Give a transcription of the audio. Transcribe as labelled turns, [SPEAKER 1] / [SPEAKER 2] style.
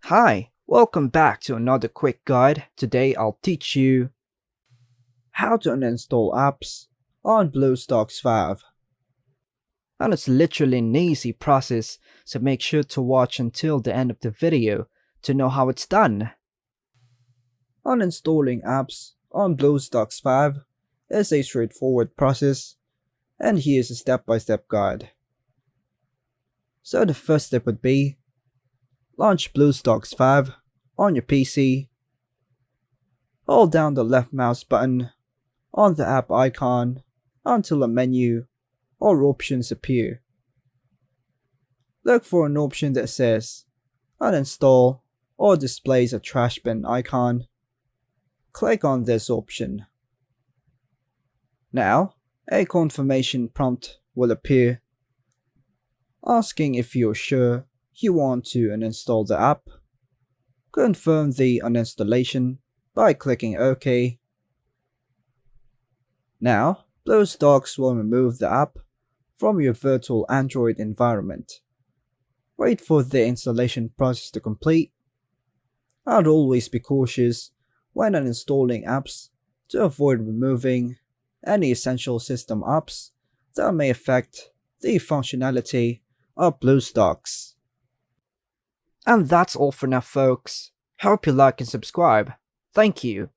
[SPEAKER 1] Hi, welcome back to another quick guide. Today I'll teach you how to uninstall apps on Bluestacks 5. And it's literally an easy process, so make sure to watch until the end of the video to know how it's done. Uninstalling apps on Bluestacks 5 is a straightforward process, and here's a step-by-step guide. So the first step would be launch Bluestacks 5 on your PC. Hold down the left mouse button on the app icon until a menu or options appear. Look for an option that says Uninstall or displays a trash bin icon. Click on this option. Now, a confirmation prompt will appear asking if you're sure you want to uninstall the app. Confirm the uninstallation by clicking OK. Now, Bluestacks will remove the app from your virtual Android environment. Wait for the installation process to complete. I'd always be cautious when uninstalling apps to avoid removing any essential system apps that may affect the functionality of Bluestacks. And that's all for now, folks. Hope you like and subscribe. Thank you.